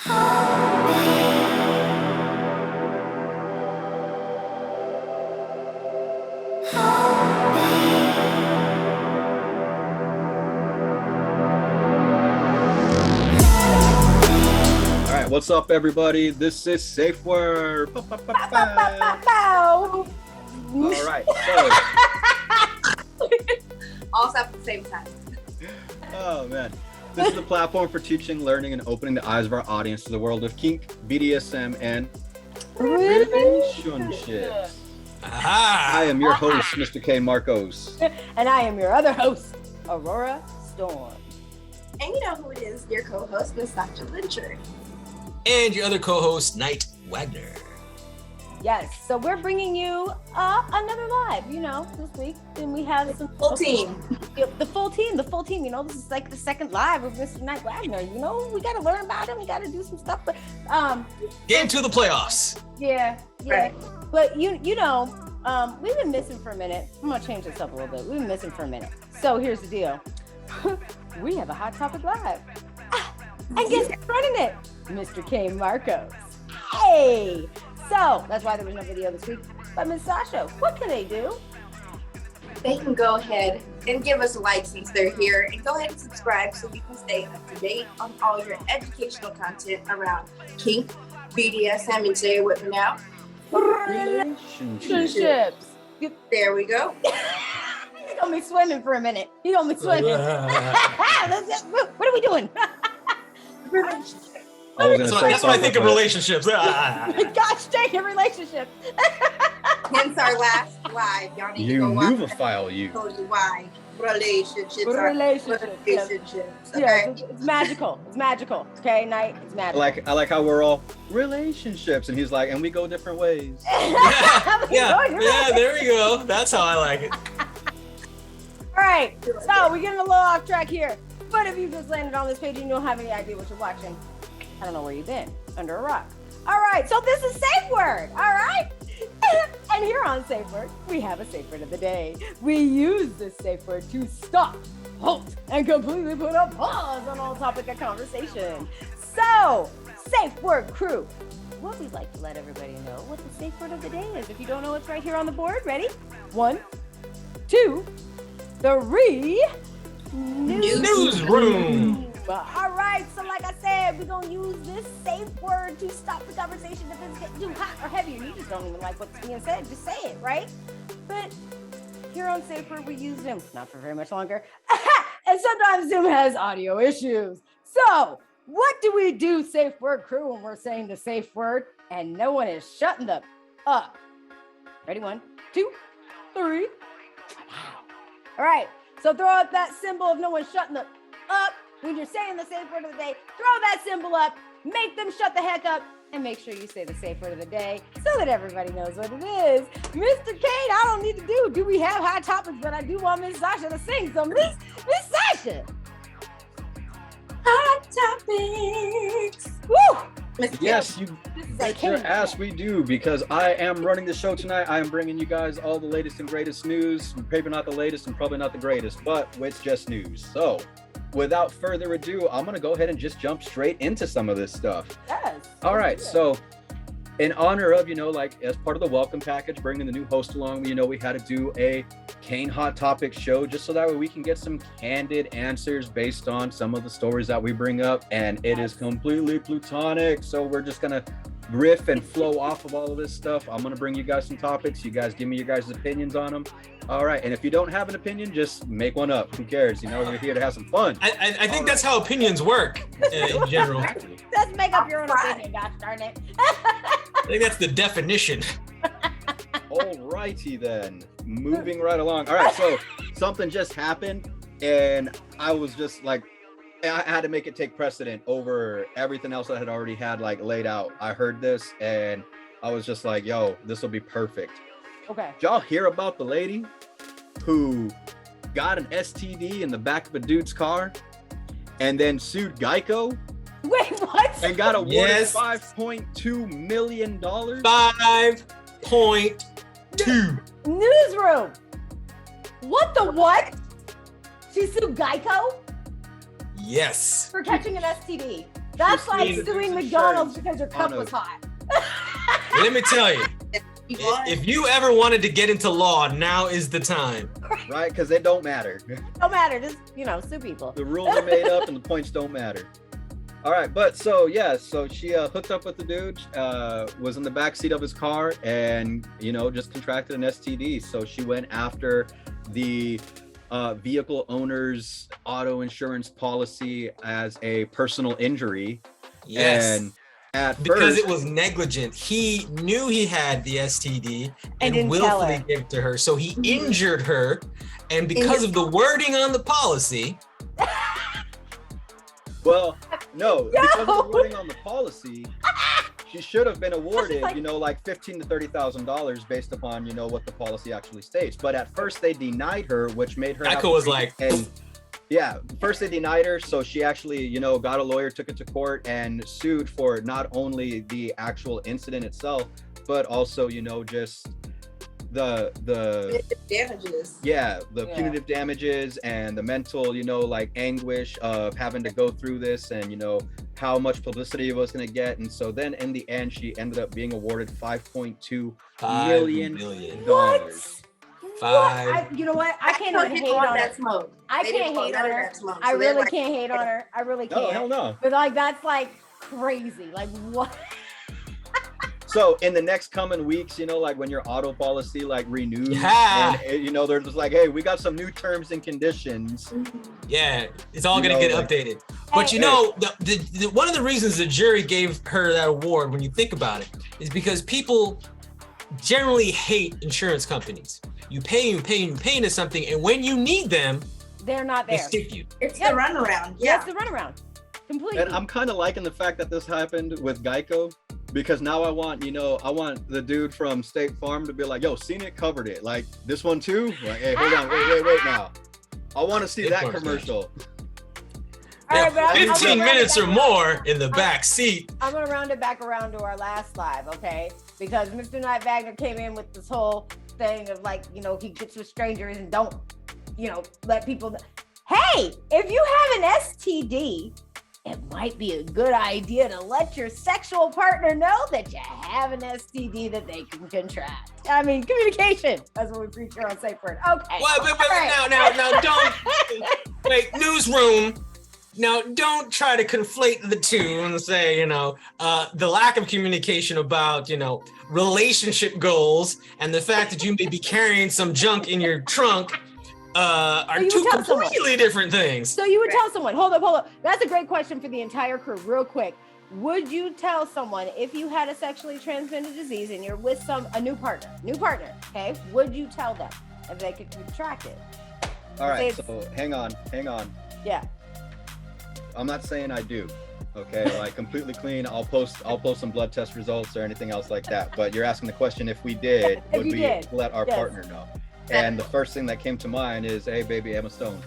What's up, everybody? This is SafeWord. All right, so also at the same time. Oh man, this is the platform for teaching, learning, and opening the eyes of our audience to the world of kink, BDSM, and relationships. I am your host, Mr. K. Marcos, and I am your other host, Aurora Storm. And you know who it is? Your co-host, Miss Sasha Lyncher. And your other co-host, Knight Wagner. Yes, so we're bringing you another live, this week. And we have some full team. The full team. This is like the second live with Mr. Knight Wagner. We got to learn about him. We got to do some stuff. But get into the playoffs. Yeah. Right. But we've been missing for a minute. I'm gonna change this up a little bit. We've been missing for a minute. So here's the deal. We have a hot topic live. And guess who's running it? Mr. K. Marcos. Hey! So, that's why there was no video this week. But Miss Sasha, what can they do? They can go ahead and give us a like since they're here, and go ahead and subscribe so we can stay up to date on all your educational content around kink, BDSM, and say it with me now. Relationships. There we go. You're gonna be swimming for a minute. You're gonna be swimming. What are we doing? Relationships. That's what I think of relationships. Gosh dang it, relationships. Hence our last live. Y'all need to go watch file you. Tell you why relationships. Okay? Yeah, it's magical. It's magical. Okay, Night. It's magical. I like how we're all relationships, and he's like, and we go different ways. yeah. There we go. That's how I like it. All right. So we're getting a little off track here. But if you just landed on this page and you don't have any idea what you're watching, I don't know where you've been, under a rock. All right, so this is SafeWord, all right? And here on SafeWord, we have a SafeWord of the day. We use this SafeWord to stop, halt, and completely put a pause on all topic of conversation. So, SafeWord crew, what we'd like to let everybody know what the SafeWord of the day is. If you don't know, it's right here on the board. Ready? 1, 2, 3. Newsroom. All right, so like I said, we're going to use this safe word to stop the conversation if it's getting too hot or heavy, and you just don't even like what's being said, just say it, right? But here on SafeWord, we use Zoom, not for very much longer, and sometimes Zoom has audio issues. So what do we do, SafeWord crew, when we're saying the safe word and no one is shutting them up? Ready? 1, 2, 3. All right. So throw up that symbol of no one shutting them up. When you're saying the safe word of the day, throw that symbol up, make them shut the heck up, and make sure you say the safe word of the day so that everybody knows what it is. Mr. Kate, I don't need to do we have hot topics, but I do want Miss Sasha to sing. So Miss Sasha. Hot topics. Woo! Yes, you bet your ass we do, because I am running the show tonight. I am bringing you guys all the latest and greatest news. Maybe not the latest and probably not the greatest, but it's just news. So without further ado, I'm going to go ahead and just jump straight into some of this stuff. Yes. All right. So in honor of, as part of the welcome package, bringing the new host along, we had to do a Kane Hot Topic show just so that way we can get some candid answers based on some of the stories that we bring up. And it is completely plutonic. So we're just going to riff and flow off of all of this stuff. I'm going to bring you guys some topics. You guys give me your guys' opinions on them. All right. And if you don't have an opinion, just make one up. Who cares? We're here to have some fun. I think that's how opinions work in general. Just make up your own opinion, gosh darn it. I think that's the definition. All righty then. Moving right along. All right. So something just happened, and I was just like, I had to make it take precedent over everything else I had already had laid out. I heard this and I was just like, yo, this will be perfect. Okay. Did y'all hear about the lady who got an STD in the back of a dude's car and then sued Geico? Wait, what? And got awarded $5.2 million? 5.2. Newsroom. What the what? She sued Geico? Yes. For catching an STD. That's like sued suing insurance McDonald's because your cup on a- was hot. Let me tell you, if you ever wanted to get into law, now is the time. Right, because they don't matter. Don't matter, just sue people. The rules are made up and the points don't matter. All right, but so she hooked up with the dude, was in the back seat of his car, and just contracted an STD. So she went after the vehicle owner's auto insurance policy as a personal injury. Yes. And because first, it was negligent. He knew he had the STD and didn't tell willfully her. gave it to her. So he injured her, and because of the wording on the policy. Well, no, because of the wording on the policy, she should have been awarded, like $15,000 to $30,000 based upon, what the policy actually states. But at first they denied her, which made her. Echo was like, yeah, first they denied her. So she actually, got a lawyer, took it to court and sued for not only the actual incident itself, but also, just the damages. Yeah, the punitive damages and the mental, anguish of having to go through this and, how much publicity it was going to get. And so then in the end, she ended up being awarded $5.2 million. You know what? I cannot hate on that her. smoke. I can't hate on her. I really can't hate on her. I really can't. No, hell no. But that's crazy. Like what? So in the next coming weeks, when your auto policy renews, Yeah. and, they're just like, hey, we got some new terms and conditions. Yeah, it's all gonna get updated. But the one of the reasons the jury gave her that award, when you think about it, is because people generally hate insurance companies. You pay into something, and when you need them, they're not they there. stick you. It's the runaround. Yeah, it's the runaround. Completely. And I'm kind of liking the fact that this happened with Geico, because now I want the dude from State Farm to be like, yo, seen it, covered it. Like this one too? Like, hey, hold on, wait now. I want to see that commercial. All right, but 15 minutes or more in the back seat. I'm gonna round it back around to our last live, okay? Because Mr. Knight Wagner came in with this whole thing of he gets with strangers and don't, let people know. Hey, if you have an STD, it might be a good idea to let your sexual partner know that you have an STD that they can contract. I mean, communication. That's what we preach here on SafeWord. Okay. Well, now, don't wait. Newsroom. Now, don't try to conflate the two and say, the lack of communication about, relationship goals and the fact that you may be carrying some junk in your trunk are two completely different things. So you would tell someone, hold up. That's a great question for the entire crew, real quick. Would you tell someone if you had a sexually transmitted disease and you're with a new partner, okay? Would you tell them if they could contract it? All right, so hang on. Yeah. I'm not saying I do. Okay, completely clean. I'll post some blood test results or anything else like that. But you're asking the question, if we did, would we let our partner know? And the first thing that came to mind is, hey, baby, Emma Stone,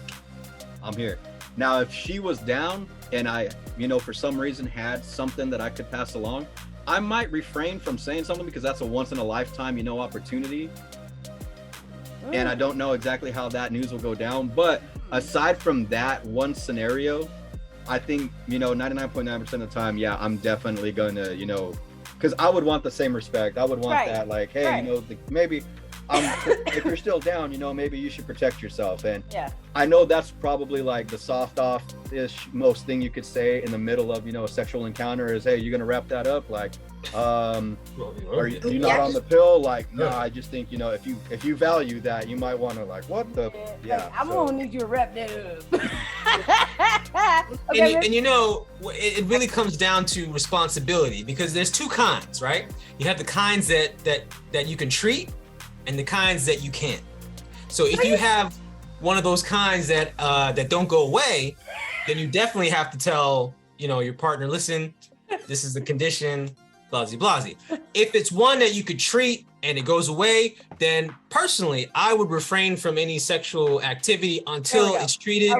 I'm here. Now, if she was down and I, for some reason had something that I could pass along, I might refrain from saying something because that's a once in a lifetime, opportunity. And I don't know exactly how that news will go down. But aside from that one scenario, I think, 99.9% of the time, yeah, I'm definitely going to, because I would want the same respect. I would want that, hey, maybe if you're still down, maybe you should protect yourself. And I know that's probably the soft off-ish most thing you could say in the middle of, a sexual encounter is, hey, you're going to wrap that up? Are you not on the pill? No, I just think, if you value that, you might want to what the, I'm going to need you to wrap that up. Okay, and it really comes down to responsibility, because there's two kinds, right? You have the kinds that you can treat and the kinds that you can't. So if you have one of those kinds that don't go away, then you definitely have to tell, your partner, listen, this is the condition, blasey blasey. If it's one that you could treat and it goes away, then personally, I would refrain from any sexual activity until it's treated,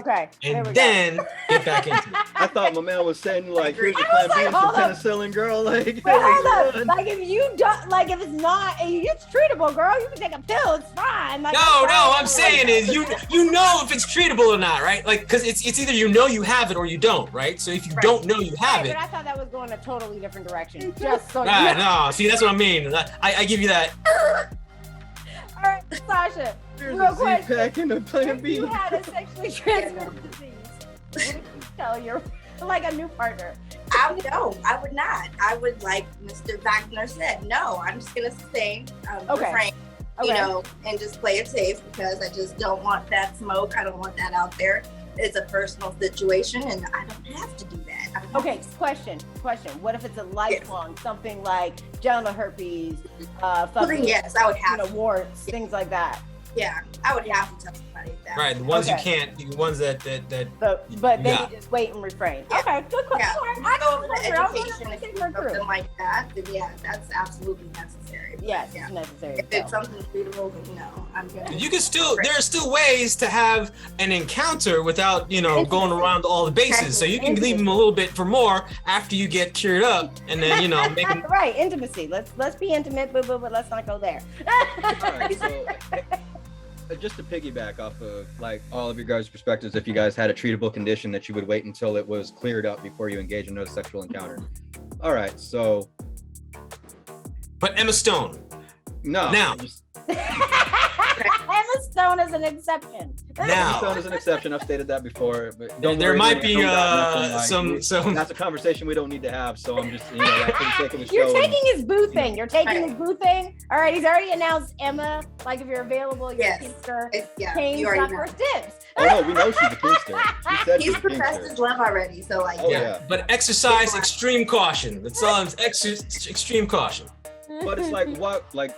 and then get back into it. I thought my man was saying like, here's your plan B, some penicillin, girl. Like, wait, hold up. Like if you don't, like if it's not, it's treatable, girl. You can take a pill, it's fine. Like, no, I'm saying is you know if it's treatable or not, right? Like, because it's either you know you have it or you don't, right? So if you don't know you have it, but I thought that was going a totally different direction. Just so no, see, that's what I mean. I give you that. All right, Sasha. Here's real a question. Z-pack and a plan B. If you had a sexually transmitted disease, what would you tell your like a new partner? I would not. I would, like Mr. Wagner said, no. I'm just gonna stay refrain, you know, and just play it safe because I just don't want that smoke. I don't want that out there. It's a personal situation, and I don't have to do that. Okay, question. What if it's a lifelong, something like genital herpes, yes, I would have warts, things like that. Yeah, I would have to tell somebody that. Right, the ones you can't, the ones that. But then you just wait and refrain. Yeah. Okay, good question. Yeah. I go over the education, if it's something like that, then yeah, that's absolutely necessary. Yes, it's necessary. If it's something treatable, then no, I'm good. You can still, there are still ways to have an encounter without, going around all the bases. So you can leave them a little bit for more after you get cured up, and then make them. Right, intimacy. Let's be intimate, but let's not go there. All right, so just to piggyback off of like all of your guys' perspectives, if you guys had a treatable condition that you would wait until it was cleared up before you engage in a sexual encounter. All right, so. But Emma Stone. No. Now. Emma Stone is an exception. Now. Emma Stone is an exception. I've stated that before. But there might be some. That's a conversation we don't need to have. So I'm just, like, for the sake of the show. You're taking his boo thing. You're taking his boo thing. All right, he's already announced Emma. Like if you're available, you're a kinkster. Kane's got first dibs. Oh no, we know she's a kinkster. He said he's professed his love already. So like. Oh, yeah. But exercise extreme caution. That's all. Extreme caution. But it's like what, like.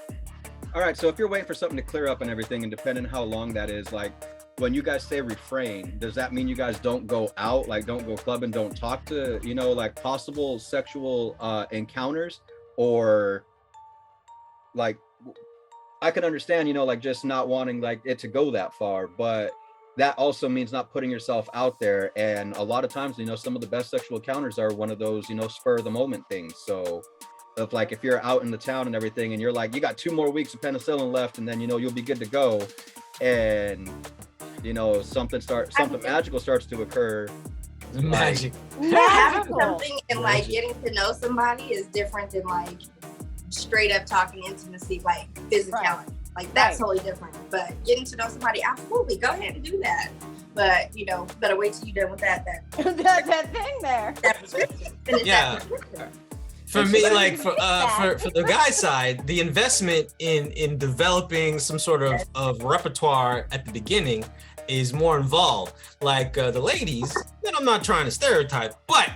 All right, so if you're waiting for something to clear up and everything, and depending on how long that is, like when you guys say refrain, does that mean you guys don't go out, like don't go clubbing, don't talk to, like possible sexual encounters? Or like, I can understand, like just not wanting like it to go that far, but that also means not putting yourself out there. And a lot of times, some of the best sexual encounters are one of those, spur of the moment things. So if you're out in the town and everything and you're like, you got 2 more weeks of penicillin left and then you'll be good to go, and something magical starts to occur. Magic. Having something and like getting to know somebody is different than like straight up talking intimacy, like physicality. Like that's totally different. But getting to know somebody, absolutely, go ahead and do that. But better wait till you're done with that that thing there. Yeah. For me, like for the guy side, the investment in developing some sort of repertoire at the beginning is more involved. Like the ladies, and I'm not trying to stereotype, but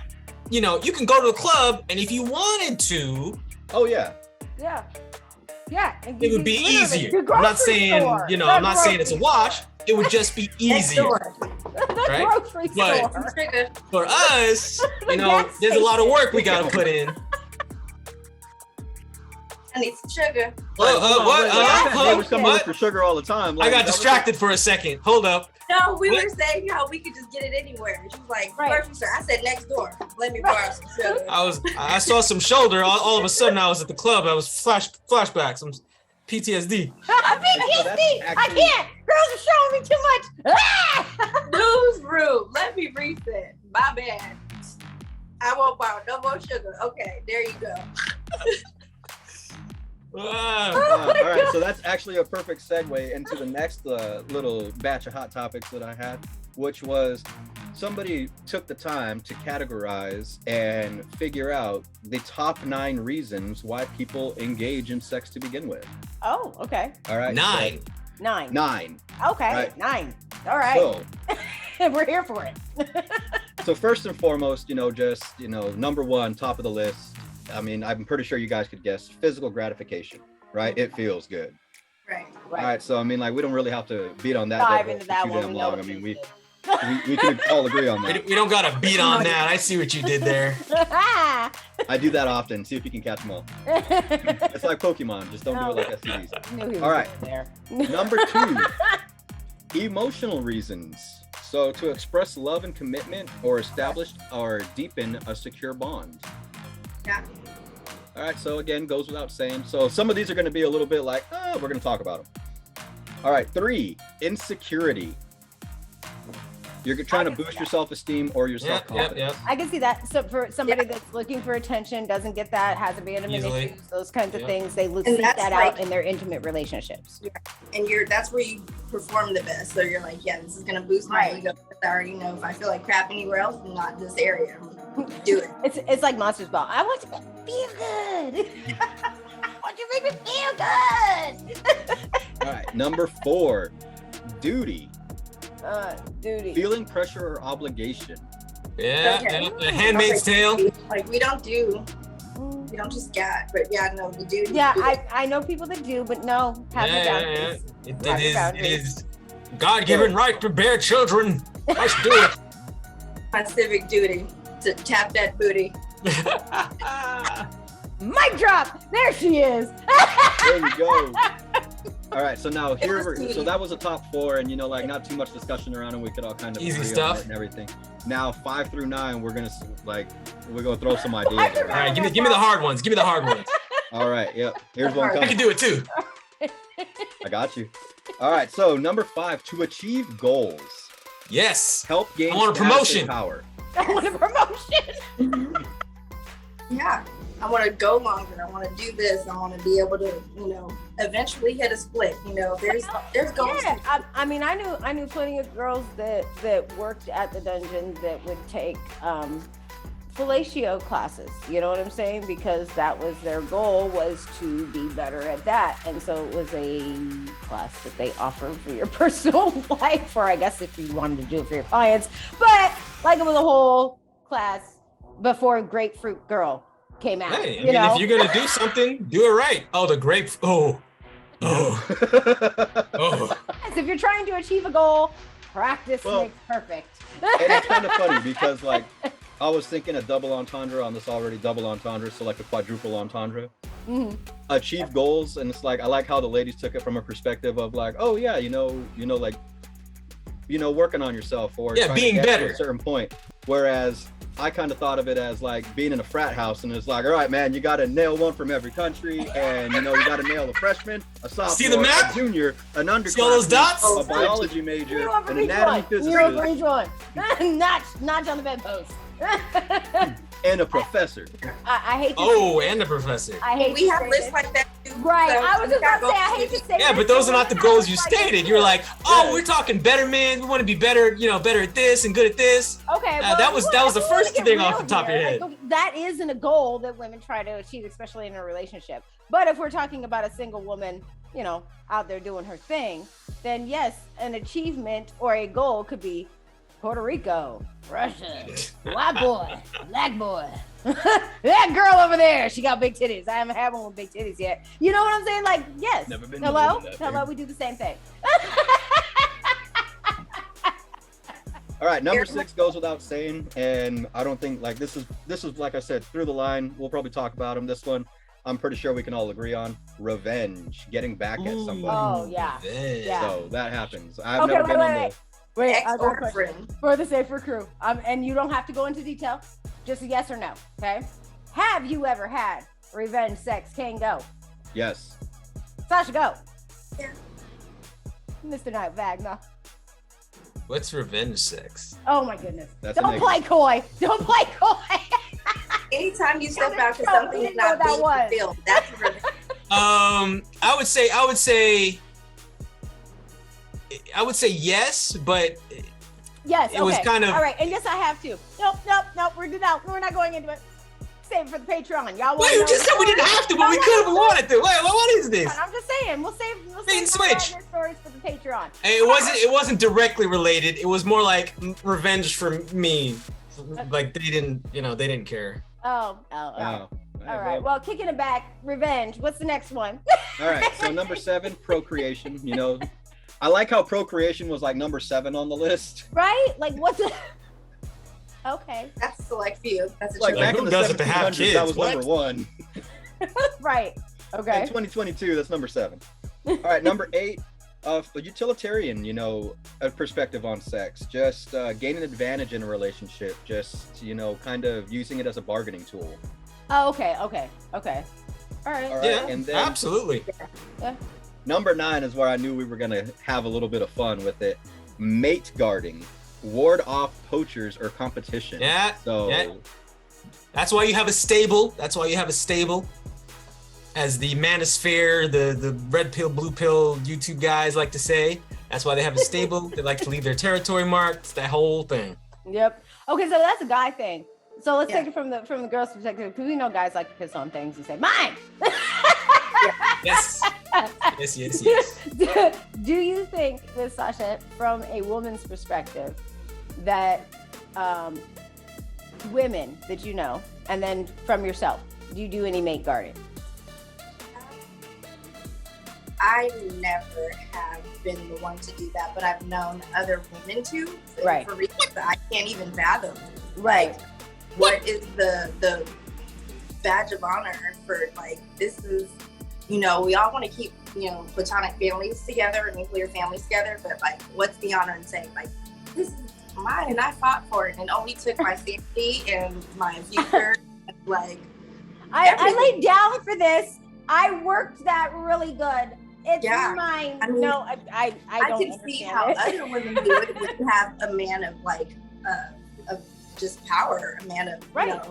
you can go to a club, and if you wanted to, it would be easier. I'm not saying I'm not saying it's a wash. It would just be easier, right? But for us, there's a lot of work we gotta put in. I need some sugar. They were coming in for sugar all the time. I got distracted for a second. Hold up. No, we were saying how we could just get it anywhere. She was like, grocery store. I said next door. Let me borrow some sugar. I saw some shoulder. All of a sudden, I was at the club. I was flashback, some PTSD. PTSD. I can't. Girls are showing me too much. Newsroom. Let me reset. My bad. I won't borrow no more sugar. Okay, there you go. All right, so that's actually a perfect segue into the next little batch of hot topics that I had, which was somebody took the time to categorize and figure out the top 9 reasons why people engage in sex to begin with. Oh, okay. All right. 9. 9. Okay, right. 9. All right. So we're here for it. So first and foremost, just number 1, top of the list. I mean, I'm pretty sure you guys could guess physical gratification, right? It feels good. Right. All right. So, I mean, like, we don't really have to beat on that. Dive into that one. Damn long. I mean, we can all agree on that. We don't got to beat on that. I see what you did there. I do that often. See if you can catch them all. It's like Pokemon. Just don't do it like STDs. All right. There. Number 2, emotional reasons. So to express love and commitment or establish or deepen a secure bond. Yeah. All right. So again, goes without saying. So some of these are going to be a little bit like, we're going to talk about them. All right. 3, insecurity. You're trying to boost your self-esteem or your self-confidence. I can see that. So for somebody that's looking for attention, doesn't get that, has abandonment issues, those kinds of things, they seek that out in their intimate relationships. Yeah. And that's where you perform the best. So you're like, yeah, this is gonna boost my ego. I already know if I feel like crap anywhere else, not this area. Do it. It's like Monsters Ball. I want to feel good. I want you to make me feel good. All right. Number 4, duty. Duty. Feeling pressure or obligation. Yeah, The Handmaid's Tale. Like we don't just get, but the duty. Yeah, I know people that do, but no, have the boundaries. It is God-given right to bear children. Let's do it. My civic duty to tap that booty. Mic drop. There she is. There we go. All right, so now so that was a top 4, and not too much discussion around, and we could all kind of easy agree stuff on it and everything. Now 5 through 9, we're gonna throw some ideas. All right, give me the hard ones. Give me the hard ones. All right, yep. Here's one I coming. can do it too. I got you. All right, so number 5, to achieve goals. Yes. Help gain I want a promotion. power. I want a promotion. Yeah. I want to go longer. I want to do this. I want to be able to, eventually hit a split. There's goals. Yeah, I mean, I knew plenty of girls that worked at the dungeon that would take fellatio classes. You know what I'm saying? Because that was their goal, was to be better at that. And so it was a class that they offered for your personal life, or I guess if you wanted to do it for your clients. But like it was a whole class before Grapefruit Girl came out. Hey, I mean, if you're gonna do something, do it right. Oh, the grape. Oh. Yes, if you're trying to achieve a goal, practice makes perfect. And it's kind of funny because I was thinking a double entendre on this already double entendre, so like a quadruple entendre. Mm-hmm. Achieve goals, and it's like I like how the ladies took it from a perspective of like, oh yeah, working on yourself or being better at a certain point. Whereas I kind of thought of it as like being in a frat house, and it's like, all right, man, you got to nail one from every country, and you got to nail a freshman, a sophomore, see the map? A junior, an undergrad, see all those dots? A biology major, an anatomy physicist, notch on the bedpost. and a professor. I hate to say and a professor. I hate we have lists like that too. Right. So I was just about to say, I hate to say yeah, but those are not the goals you stated. You're like, we're talking betterment. We want to be better, better at this and good at this. Okay. That was the first thing off the top of your head. That isn't a goal that women try to achieve, especially in a relationship. But if we're talking about a single woman, out there doing her thing, then yes, an achievement or a goal could be Puerto Rico, Russia, white boy, black boy. That girl over there, she got big titties. I haven't had one with big titties yet. You know what I'm saying? Like, yes. Never been Hello, we do the same thing. All right, number 6 goes without saying, and I don't think this is like I said, through the line. We'll probably talk about them. This one, I'm pretty sure we can all agree on. Revenge, getting back at somebody. Oh yeah. So that happens. I've never been on the. Wait, for the safer crew. And you don't have to go into detail. Just a yes or no. Okay. Have you ever had revenge sex? Can go. Yes. Sasha, go. Yeah. Mr. Knight Wagner. What's revenge sex? Oh my goodness. Don't play coy. Don't play coy. Anytime you step out because something is not being fulfilled, that's revenge. I would say yes, but yes. It was kind of all right. And yes, I have to. Nope. We're not going into it. Save it for the Patreon. Y'all. Well, you just said we didn't have to, but we could if we wanted to. Wait, what is this? I'm just saying. We'll save switch stories for the Patreon. It wasn't directly related. It was more like revenge for me. Like they didn't care. Oh. All right. Well, kicking it back, revenge. What's the next one? All right. So number 7, procreation. I like how procreation was like number 7 on the list. Right? Like what the? Okay. That's a select few. That's a Like choice. back who in the does it to have 1700s, kids? that was What? number 1. Right. In Okay. 2022, that's number 7. All right, number 8, a utilitarian, a perspective on sex. Just gain an advantage in a relationship. Just, kind of using it as a bargaining tool. Oh, okay. All right. All right, Yeah, and then absolutely. Yeah. number 9 is where I knew we were gonna have a little bit of fun with it. Mate guarding. Ward off poachers or competition. Yeah. So yeah. That's why you have a stable. As the manosphere, the red pill, blue pill YouTube guys like to say. That's why they have a stable. They like to leave their territory marked. That whole thing. Yep. Okay, so that's a guy thing. So let's Yeah. take it from the girl's perspective, because we know guys like to piss on things and say, mine. Yes. Yes. Do you think, Miss Sasha, from a woman's perspective, that women that you know, and then from yourself, do you do any mate guarding? I never have been the one to do that, but I've known other women to, Right. for reasons that I can't even fathom. Right. What is the badge of honor for, like, this is, we all want to keep, platonic families together and nuclear families together, but, like, what's the honor in saying, like, this is mine and I fought for it and only took my safety and my future, like, I laid down for this. I worked that really good. It's mine. I mean, no, I don't can see how understand it. other women do it when you have a man of, like, of just power, a man of, Right.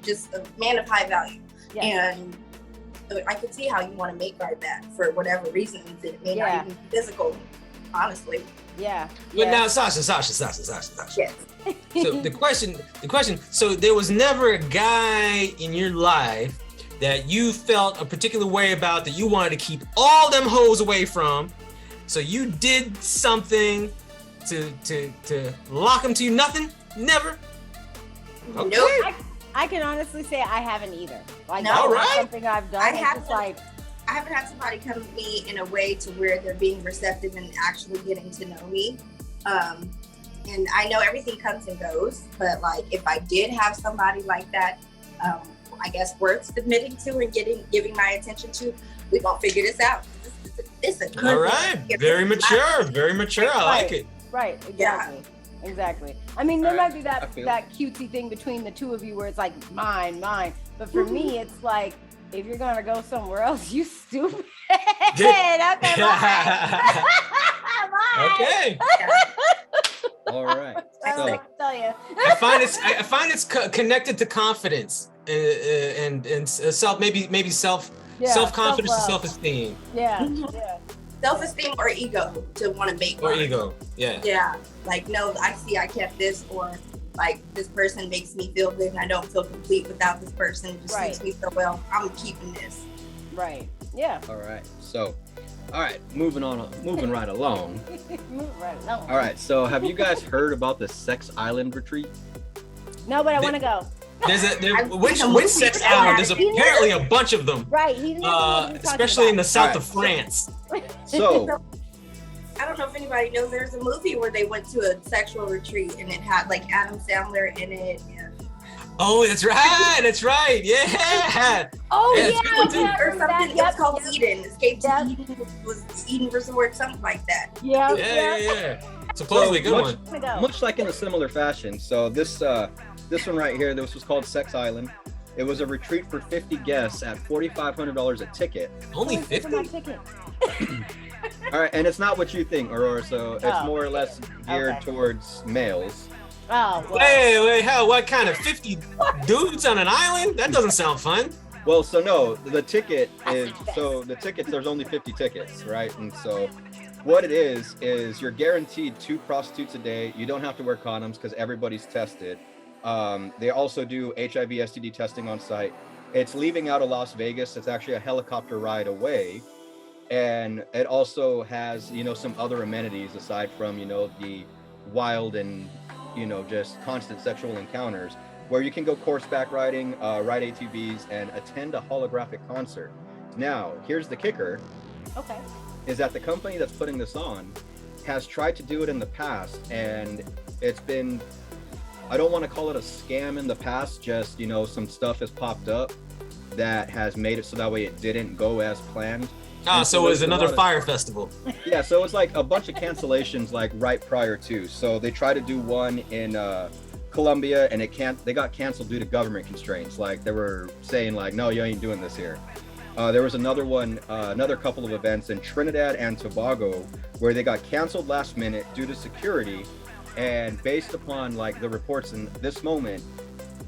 just a man of high value. Yes. And I could see how you want to make guard that for whatever reasons. It may not even be physical, honestly. Yeah. But yeah. now, Sasha. Yes. So the question. So there was never a guy in your life that you felt a particular way about, that you wanted to keep all them hoes away from. So you did something to lock them to you. Nothing. Never. Okay. Nope. I can honestly say I haven't either. Like, No. that's All not right. something I've done. I It's haven't. just like, I haven't had somebody come to me in a way to where they're being receptive and actually getting to know me. And I know everything comes and goes, but, like, if I did have somebody like that, I guess worth submitting to and giving my attention to, we gonna figure this out. It's a good All right. thing. Very mature. Very mature. I like it. right, exactly. Yeah. Exactly. I mean, there might be I that feel cutesy thing between the two of you where it's like mine. But for me, it's like, if you're gonna go somewhere else, you stupid. Okay, mine. Okay. all right. So Tell you. I find it's connected to confidence and self, maybe self confidence and self-love. self-esteem Yeah. Self-esteem or ego to want to make or guard. ego. Yeah. Yeah, like, no, I kept this, or, like, this person makes me feel good and I don't feel complete without this person. It just Right. makes me feel, well, I'm keeping this. Right. Yeah. all right. So all right, moving right along. Move right along. All right. So have you guys heard about the Sex Island retreat? No, but I want to go. Which sex island? There's apparently a bunch of them. Right. He didn't know what he was talking Especially in the about. south All of France. So I don't know if anybody knows, there's a movie where they went to a sexual retreat and it had, like, Adam Sandler in it. And Oh, that's right. Yeah. Oh Yeah, yeah, it's a good one, too. or something. It was called Yep. Eden. Escape to Yep. Eden was Eden versus Work, something like that. Yeah. Yeah. Supposedly a good one. To go. much like in a similar fashion. So this one right here, this was called Sex Island. It was a retreat for 50 guests at $4,500 a ticket. Only Oh, it's for my 50? ticket. All right, and it's not what you think, Aurora. So it's Oh. more or less geared Okay. towards males. Oh, well. Wait, hell, what kind of 50 dudes on an island? That doesn't sound fun. Well, so no, the ticket is, so the tickets, there's only 50 tickets, right? And so what it is you're guaranteed 2 prostitutes a day. You don't have to wear condoms because everybody's tested. They also do HIV STD testing on site. It's leaving out of Las Vegas. It's actually a helicopter ride away. And it also has, some other amenities aside from, the wild and, just constant sexual encounters, where you can go horseback riding, ride ATVs, and attend a holographic concert. Now, here's the kicker, Okay. is that the company that's putting this on has tried to do it in the past, and it's been I don't want to call it a scam in the past, just, you know, some stuff has popped up that has made it so that way it didn't go as planned. Ah, so it was another fire festival. Yeah, so it's like a bunch of cancellations like right prior to. So they tried to do one in Colombia, and they got canceled due to government constraints. Like they were saying like, no, you ain't doing this here. There was another one, another couple of events in Trinidad and Tobago where they got canceled last minute due to security. And based upon like the reports in this moment,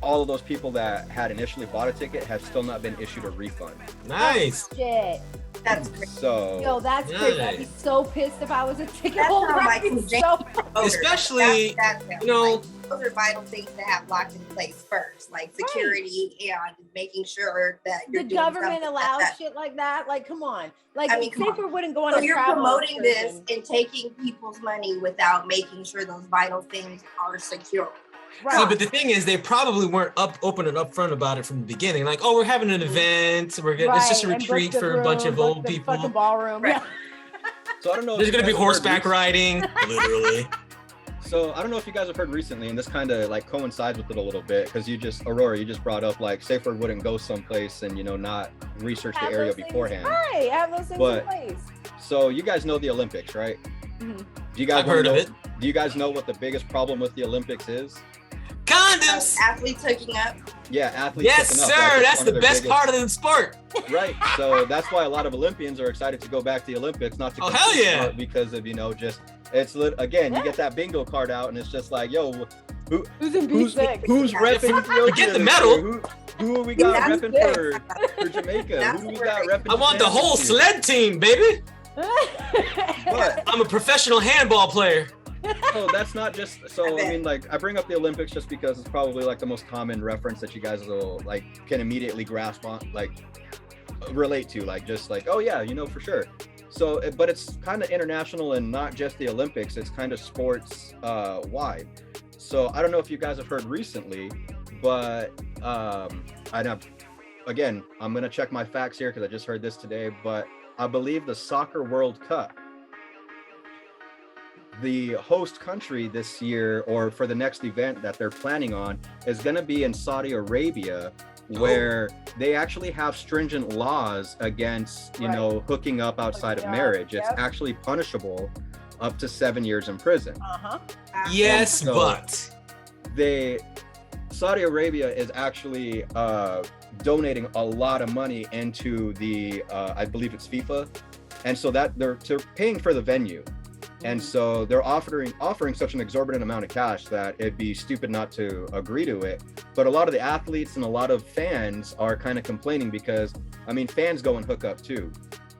all of those people that had initially bought a ticket have still not been issued a refund. Nice. Oh, shit. That's crazy. So Yo, that's crazy. I'd be so pissed if I was a ticket That's holder. not I'd be like so... Especially, that's you know, those are vital things to have locked in place first, like security and making sure that The you're doing government something allows that- shit like that. Like, come on. Like, I mean, come on. SafeWord wouldn't go on So a you're travel promoting this excursion. and taking people's money without making sure those vital things are secure. Right. see, but the thing is, they probably weren't open and upfront about it from the beginning. Like, oh, we're having an event. It's just a Right, and book retreat the for a bunch room, of book old the people. fucking ballroom. Right. Yeah. So I don't know. There's if you gonna be guys have heard horseback riding, literally. So I don't know if you guys have heard recently, and this kind of like coincides with it a little bit, because Aurora, you just brought up like SafeWord wouldn't go someplace and, you know, not research the Have area those things- beforehand. Right, have those things But- in place. So you guys know the Olympics, right? Mhm. Do you guys I've heard know, of it. Do you guys know what the biggest problem with the Olympics is? Condoms. Athletes hooking up. Yeah, athletes. Yes, hooking up. sir. Like, it's That's one the their best biggest- part of the sport. Right. So that's why a lot of Olympians are excited to go back to the Olympics, not to Oh, hell compete, yeah. not because of, you know, just again, you get that bingo card out and it's just like, yo, Who's in who's B6? repping Ethiopia? Get the this medal. year? Who we got That's repping big. for Jamaica? That's Who do we where got repping? I want the Japan whole this year? sled team, baby. But I'm a professional handball player. so that's not just so. I I bet. mean, like I bring up the Olympics just because it's probably like the most common reference that you guys will like can immediately grasp on, like relate to, like just like, oh yeah, you know, for sure. So, but it's kind of international and not just the Olympics. It's kind of sports wide. So I don't know if you guys have heard recently, but I know. Again, I'm gonna check my facts here because I just heard this today. But I believe the Soccer World Cup, the host country this year, or for the next event that they're planning on, is going to be in Saudi Arabia, where they actually have stringent laws against, you know, hooking up outside of Hooking up, marriage. It's yep. actually punishable up to 7 years in prison. Uh-huh. Yes, So- but Saudi Arabia is actually donating a lot of money into the, I believe it's FIFA. And so that they're paying for the venue. And so they're offering such an exorbitant amount of cash that it'd be stupid not to agree to it. But a lot of the athletes and a lot of fans are kind of complaining because, I mean, fans go and hook up too.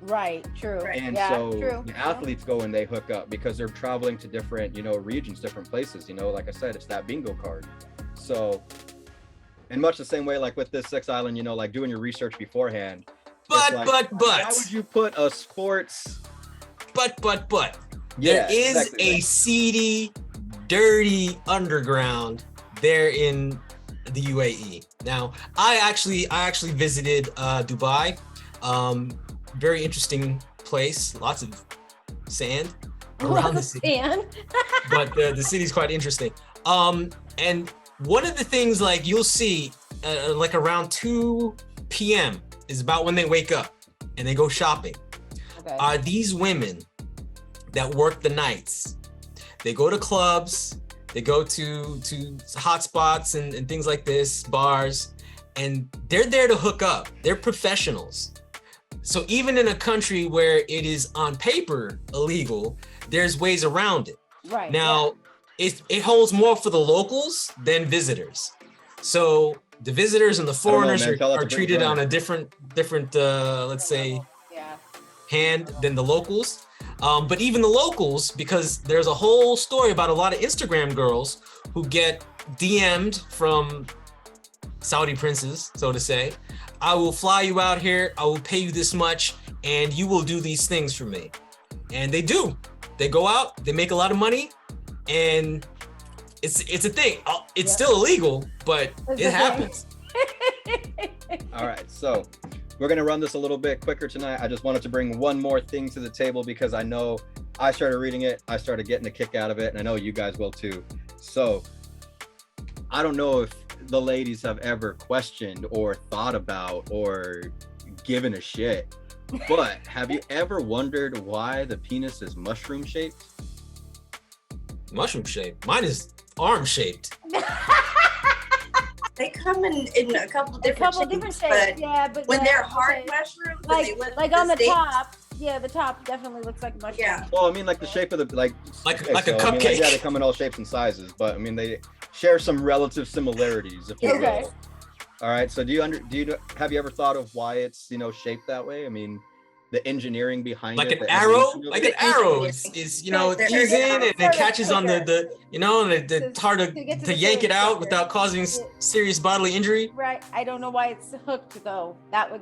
Right, true. And yeah, so true. the athletes go and they hook up because they're traveling to different, you know, regions, different places. You know, like I said, it's that bingo card. So in much the same way, like with this Sex Island, you know, like doing your research beforehand. it's like, why would you put a sports? But. Yeah, There is exactly. a seedy, dirty underground there in the UAE. Now, I actually visited Dubai. Very interesting place. Lots of sand around the city, And but the city's quite interesting. And one of the things, like, you'll see, like around 2 p.m. is about when they wake up and they go shopping. okay. Are these women that work the nights? They go to clubs, they go to hot spots and things like this, bars, and they're there to hook up. They're professionals. So even in a country where it is on paper illegal, there's ways around it. right. Now, it holds more for the locals than visitors. So the visitors and the foreigners man. Tell us are to bring treated it on on. a different let's say, Yeah. hand than the locals. But even the locals, because there's a whole story about a lot of Instagram girls who get DM'd from Saudi princes, so to say. I will fly you out here, I will pay you this much, and you will do these things for me. And they do. They go out, they make a lot of money, and it's a thing. It's still illegal, but It's it a thing. happens. All right, so we're gonna run this a little bit quicker tonight. I just wanted to bring one more thing to the table because I know I started reading it, I started getting a kick out of it, and I know you guys will too. So I don't know if the ladies have ever questioned or thought about or given a shit, but have you ever wondered why the penis is mushroom shaped? Mushroom shaped. Mine is arm shaped. They come in a couple different shapes, but yeah, but when yeah, they're hard mushrooms, like on the top, yeah, the top definitely looks like mushroom. Yeah. Well, I mean, like the shape of the like a cupcake. I mean, like, yeah, they come in all shapes and sizes, but I mean, they share some relative similarities, if you Okay. will. All right. So have you ever thought of why it's shaped that way? I mean, the engineering behind like it, an arrow, like an arrow is it keys in and it catches on the it's hard to yank it out without causing serious bodily injury. Right. I don't know why it's hooked though. That would.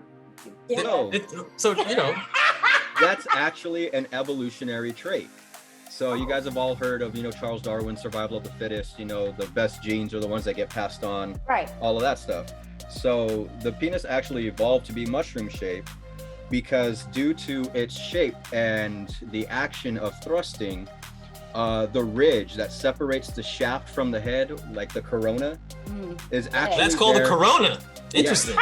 No. So That's actually an evolutionary trait. So you guys have all heard of Charles Darwin's survival of the fittest. The best genes are the ones that get passed on. Right. All of that stuff. So the penis actually evolved to be mushroom shaped because due to its shape and the action of thrusting, the ridge that separates the shaft from the head, like the corona, is actually that's called the corona. Interesting.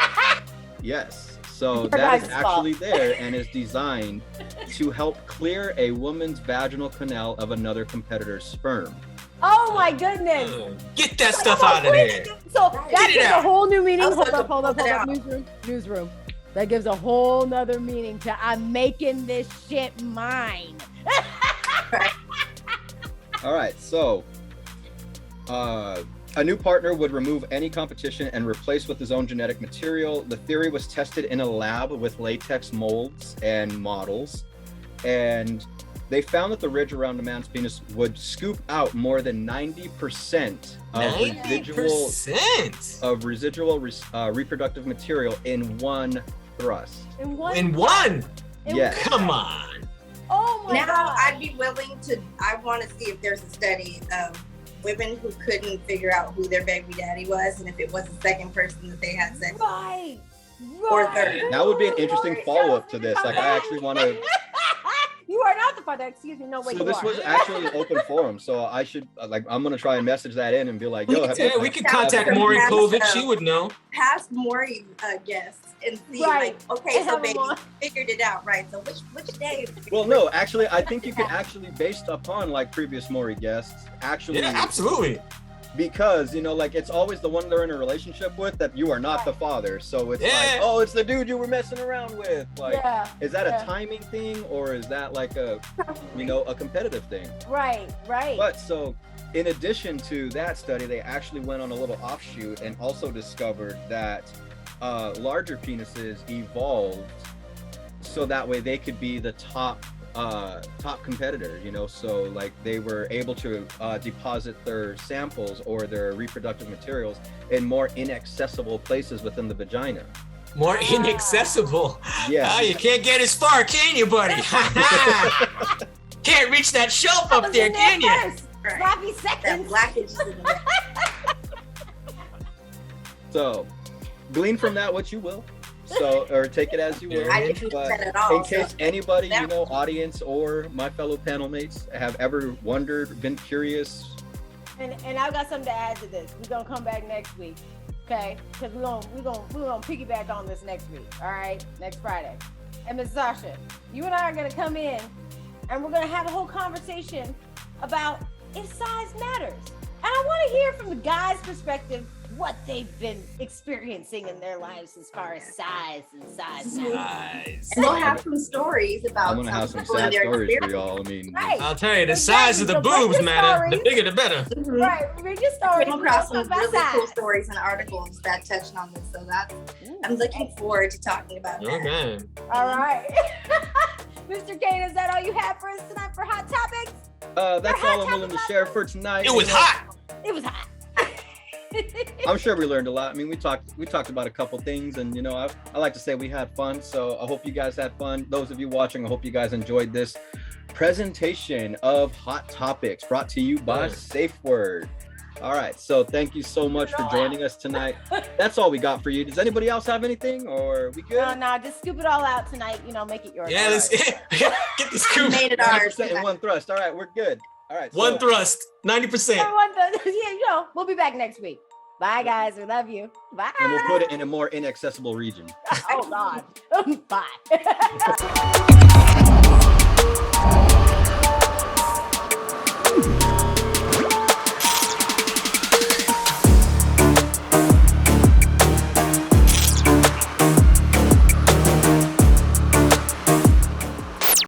Yes. So that is actually there and is designed to help clear a woman's vaginal canal of another competitor's sperm. Oh my goodness! Get that stuff out of there. So that gives a whole new meaning. Hold up, newsroom. That gives a whole nother meaning to I'm making this shit mine. All right, so a new partner would remove any competition and replace with his own genetic material. The theory was tested in a lab with latex molds and models, and they found that the ridge around a man's penis would scoop out more than 90% of residual reproductive material in one thrust. In one? Yes. Come on. Oh my God. Now I'd be willing to. I want to see if there's a study of women who couldn't figure out who their baby daddy was, and if it was the second person that they had sex with. Right. Or third. That would be an interesting follow-up to this. Like, I actually want to. You are not the father. Excuse me. No way. So this was actually an open forum. So I should I'm gonna try and message that in and be like, yo, we could contact Maury Kovic. She would know. Past Maury guests and see okay, so baby figured it out, right? So which day? Well, no, actually, I think you could actually, based upon like previous Maury guests, actually. Yeah, absolutely. Because it's always the one they're in a relationship with that you are not the father. So it's like, oh, it's the dude you were messing around with. Like, is that a timing thing or is that like a competitive thing? Right. But so in addition to that study, they actually went on a little offshoot and also discovered that larger penises evolved so that way they could be the top competitor, so like they were able to deposit their samples or their reproductive materials in more inaccessible places within the vagina. More inaccessible? Yeah. You can't get as far, can you, buddy? Can't reach that shelf up there, can you? Sloppy seconds. So glean from that what you will. So, or take it as you will. I didn't but say that at all. in case anybody, audience or my fellow panel mates have ever wondered, been curious. And I've got something to add to this. We're gonna come back next week, okay? Because we're gonna piggyback on this next week. All right, next Friday. And Ms. Sasha, you and I are gonna come in, and we're gonna have a whole conversation about if size matters. And I want to hear from the guys' perspective what they've been experiencing in their lives as far as size and size. And we'll have some stories about. I'm gonna have some sad stories for y'all. I mean, I'll tell you, the size of the boobs matter. The bigger, the better. Right, we're just stories. Came across some really cool stories and articles that touched on this, so I'm looking forward to talking about that. Okay. All right, Mr. Kane, is that all you have for us tonight for Hot Topics? That's all I'm willing to share for tonight. It was hot. It was hot. I'm sure we learned a lot. I mean, we talked about a couple things, and I like to say we had fun. So I hope you guys had fun. Those of you watching, I hope you guys enjoyed this presentation of Hot Topics brought to you by SafeWord. All right, so thank you so much for joining us tonight. That's all we got for you. Does anybody else have anything, or are we good? No, just scoop it all out tonight. Make it yours. Yeah, let's get the scoop. Made it ours in one thrust. All right, we're good. All right. One thrust, 90%. We'll be back next week. Bye, guys. We love you. Bye. And we'll put it in a more inaccessible region. Oh, God. Bye.